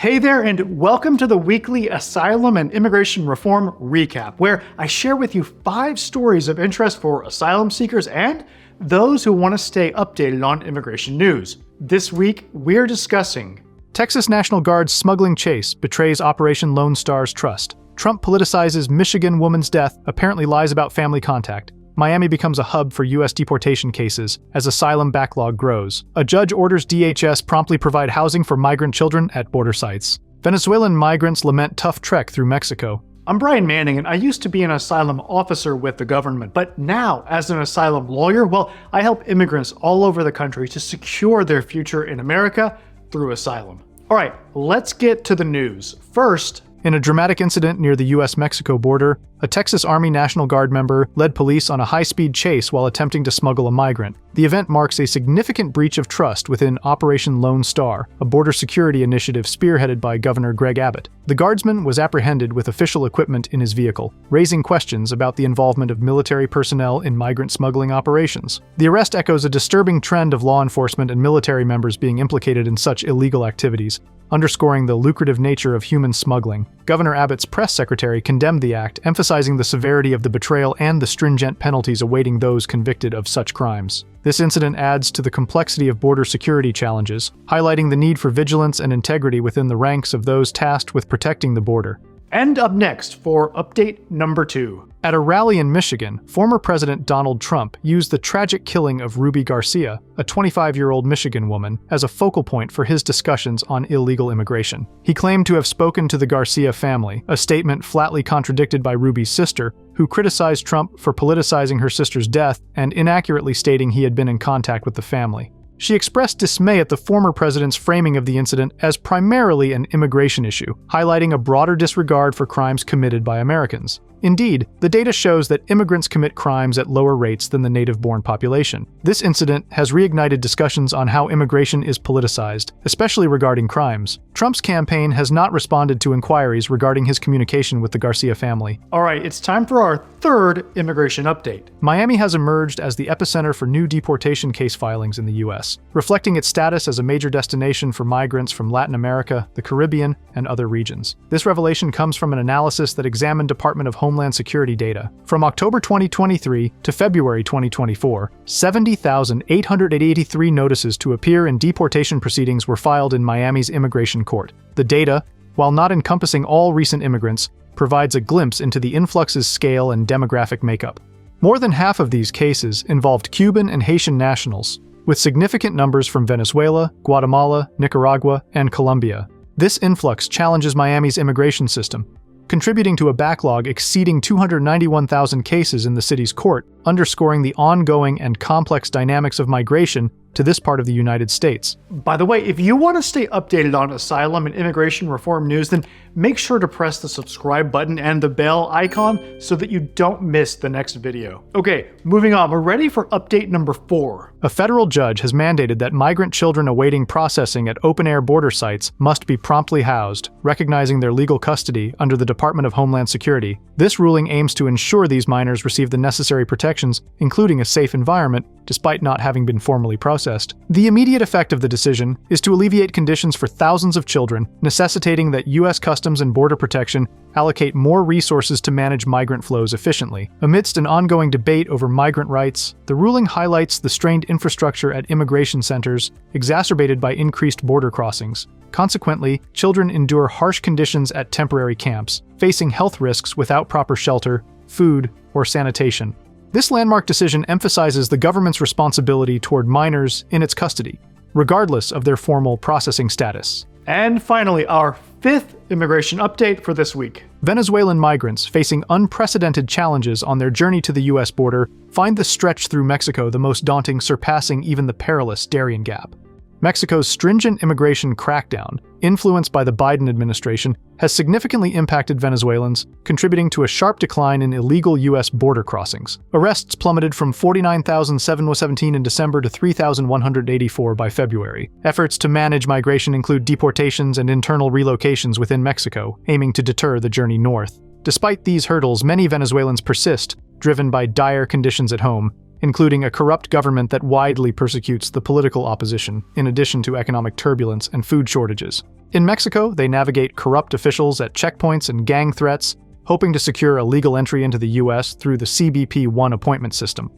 Hey there, and welcome to the weekly Asylum and Immigration Reform Recap, where I share with you 5 stories of interest for asylum seekers and those who want to stay updated on immigration news. This week, we're discussing Texas National Guard's smuggling chase betrays Operation Lone Star's trust. Trump politicizes Michigan woman's death, apparently lies about family contact. Miami becomes a hub for U.S. deportation cases as asylum backlog grows. A judge orders DHS promptly provide housing for migrant children at border sites. Venezuelan migrants lament tough trek through Mexico. I'm Brian Manning, and I used to be an asylum officer with the government, but now, as an asylum lawyer, I help immigrants all over the country to secure their future in America through asylum. All right, let's get to the news. First, in a dramatic incident near the U.S.-Mexico border, a Texas Army National Guard member led police on a high-speed chase while attempting to smuggle a migrant. The event marks a significant breach of trust within Operation Lone Star, a border security initiative spearheaded by Governor Greg Abbott. The guardsman was apprehended with official equipment in his vehicle, raising questions about the involvement of military personnel in migrant smuggling operations. The arrest echoes a disturbing trend of law enforcement and military members being implicated in such illegal activities, underscoring the lucrative nature of human smuggling. Governor Abbott's press secretary condemned the act, emphasizing the severity of the betrayal and the stringent penalties awaiting those convicted of such crimes. This incident adds to the complexity of border security challenges, highlighting the need for vigilance and integrity within the ranks of those tasked with protecting the border. And up next for update number 2. At a rally in Michigan, former President Donald Trump used the tragic killing of Ruby Garcia, a 25-year-old Michigan woman, as a focal point for his discussions on illegal immigration. He claimed to have spoken to the Garcia family, a statement flatly contradicted by Ruby's sister, who criticized Trump for politicizing her sister's death and inaccurately stating he had been in contact with the family. She expressed dismay at the former president's framing of the incident as primarily an immigration issue, highlighting a broader disregard for crimes committed by Americans. Indeed, the data shows that immigrants commit crimes at lower rates than the native-born population. This incident has reignited discussions on how immigration is politicized, especially regarding crimes. Trump's campaign has not responded to inquiries regarding his communication with the Garcia family. All right, it's time for our 3rd immigration update. Miami has emerged as the epicenter for new deportation case filings in the U.S., reflecting its status as a major destination for migrants from Latin America, the Caribbean, and other regions. This revelation comes from an analysis that examined Department of Homeland Security data. From October 2023 to February 2024, 70,883 notices to appear in deportation proceedings were filed in Miami's immigration court. The data, while not encompassing all recent immigrants, provides a glimpse into the influx's scale and demographic makeup. More than half of these cases involved Cuban and Haitian nationals, with significant numbers from Venezuela, Guatemala, Nicaragua, and Colombia. This influx challenges Miami's immigration system, contributing to a backlog exceeding 291,000 cases in the city's court, underscoring the ongoing and complex dynamics of migration to this part of the United States. By the way, if you want to stay updated on asylum and immigration reform news, then make sure to press the subscribe button and the bell icon so that you don't miss the next video. Okay, moving on, we're ready for update number 4. A federal judge has mandated that migrant children awaiting processing at open-air border sites must be promptly housed, recognizing their legal custody under the Department of Homeland Security. This ruling aims to ensure these minors receive the necessary protections, including a safe environment, despite not having been formally processed. The immediate effect of the decision is to alleviate conditions for thousands of children, necessitating that U.S. Customs and Border Protection allocate more resources to manage migrant flows efficiently. Amidst an ongoing debate over migrant rights, the ruling highlights the strained infrastructure at immigration centers, exacerbated by increased border crossings. Consequently, children endure harsh conditions at temporary camps, facing health risks without proper shelter, food, or sanitation. This landmark decision emphasizes the government's responsibility toward minors in its custody, regardless of their formal processing status. And finally, our 5th immigration update for this week. Venezuelan migrants facing unprecedented challenges on their journey to the U.S. border find the stretch through Mexico the most daunting, surpassing even the perilous Darien Gap. Mexico's stringent immigration crackdown, influenced by the Biden administration, has significantly impacted Venezuelans, contributing to a sharp decline in illegal U.S. border crossings. Arrests plummeted from 49,717 in December to 3,184 by February. Efforts to manage migration include deportations and internal relocations within Mexico, aiming to deter the journey north. Despite these hurdles, many Venezuelans persist, driven by dire conditions at home, including a corrupt government that widely persecutes the political opposition, in addition to economic turbulence and food shortages. In Mexico, they navigate corrupt officials at checkpoints and gang threats, hoping to secure a legal entry into the US through the CBP-1 appointment system.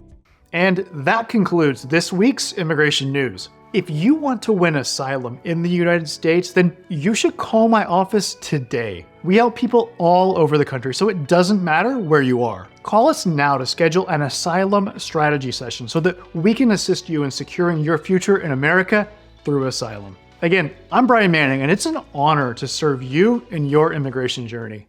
And that concludes this week's immigration news. If you want to win asylum in the United States, then you should call my office today. We help people all over the country, so it doesn't matter where you are. Call us now to schedule an Asylum Strategy Session so that we can assist you in securing your future in America through asylum. Again, I'm Brian Manning, and it's an honor to serve you in your immigration journey.